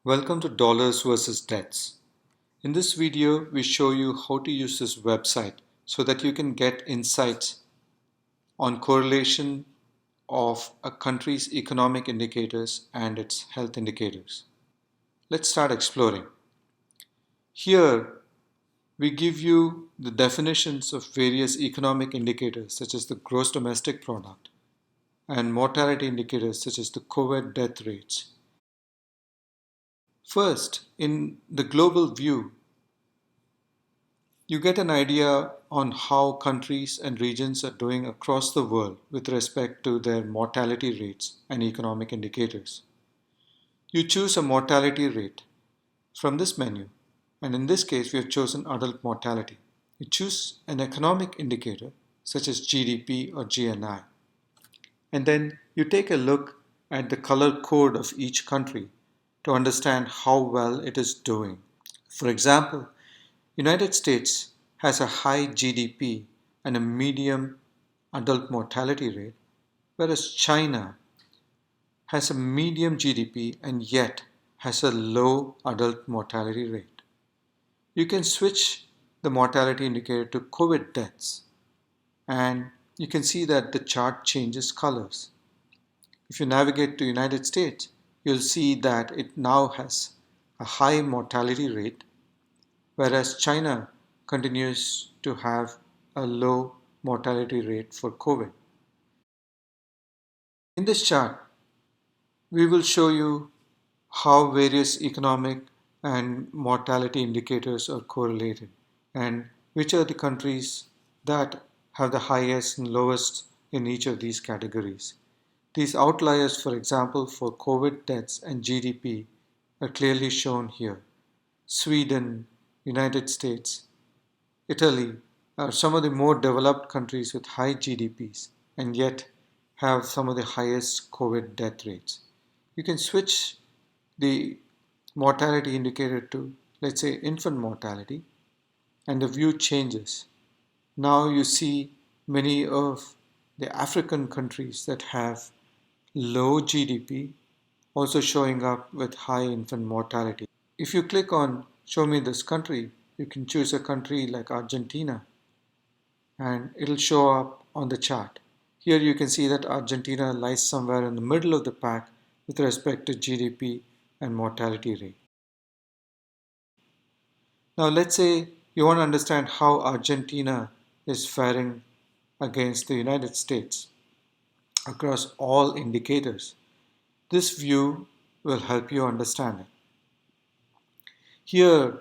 Welcome to Dollars versus Deaths. In this video, we show you how to use this website so that you can get insights on correlation of a country's economic indicators and its health indicators. Let's start exploring. Here, we give you the definitions of various economic indicators such as the gross domestic product and mortality indicators such as the COVID death rates. First, in the global view, you get an idea on how countries and regions are doing across the world with respect to their mortality rates and economic indicators. You choose a mortality rate from this menu, and in this case, we have chosen adult mortality. You choose an economic indicator such as GDP or GNI, and then you take a look at the color code of each country to understand how well it is doing. For example, United States has a high GDP and a medium adult mortality rate, whereas China has a medium GDP and yet has a low adult mortality rate. You can switch the mortality indicator to COVID deaths, and you can see that the chart changes colors. If you navigate to United States, you'll see that it now has a high mortality rate, whereas China continues to have a low mortality rate for COVID. In this chart, we will show you how various economic and mortality indicators are correlated and which are the countries that have the highest and lowest in each of these categories. These outliers, for example, for COVID deaths and GDP are clearly shown here. Sweden, United States, Italy are some of the more developed countries with high GDPs and yet have some of the highest COVID death rates. You can switch the mortality indicator to, let's say, infant mortality, and the view changes. Now you see many of the African countries that have low GDP also showing up with high infant mortality. If you click on Show me this country, you can choose a country like Argentina and it'll show up on the chart. Here you can see that Argentina lies somewhere in the middle of the pack with respect to GDP and mortality rate. Now let's say you want to understand how Argentina is faring against the United States across all indicators. This view will help you understand it. Here,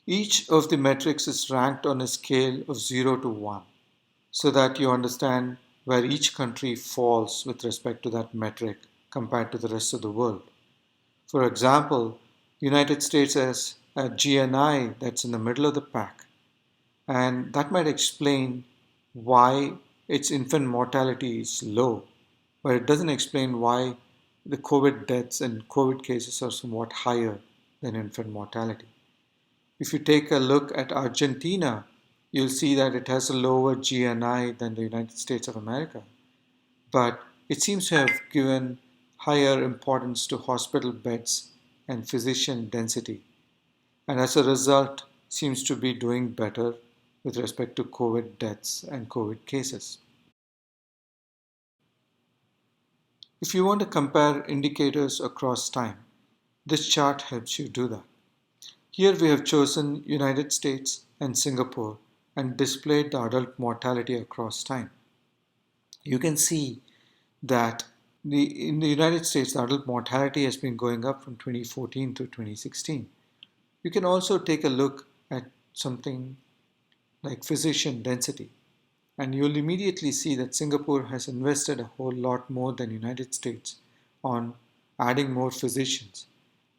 each of the metrics is ranked on a scale of 0 to 1 so that you understand where each country falls with respect to that metric compared to the rest of the world. For example, United States has a GNI that's in the middle of the pack, and that might explain why its infant mortality is low, but it doesn't explain why the COVID deaths and COVID cases are somewhat higher than infant mortality. If you take a look at Argentina, you'll see that it has a lower GNI than the United States of America, but it seems to have given higher importance to hospital beds and physician density, and as a result seems to be doing better with respect to COVID deaths and COVID cases. If you want to compare indicators across time, this chart helps you do that. Here we have chosen United States and Singapore and displayed the adult mortality across time. You can see that in the United States, the adult mortality has been going up from 2014 to 2016. You can also take a look at something like physician density, and you'll immediately see that Singapore has invested a whole lot more than United States on adding more physicians,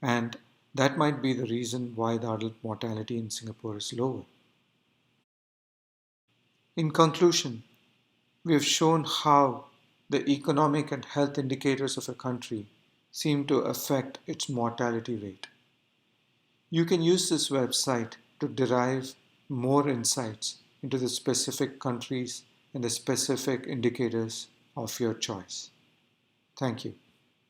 and that might be the reason why the adult mortality in Singapore is lower. In conclusion, we have shown how the economic and health indicators of a country seem to affect its mortality rate. You can use this website to derive more insights into the specific countries and the specific indicators of your choice. Thank you.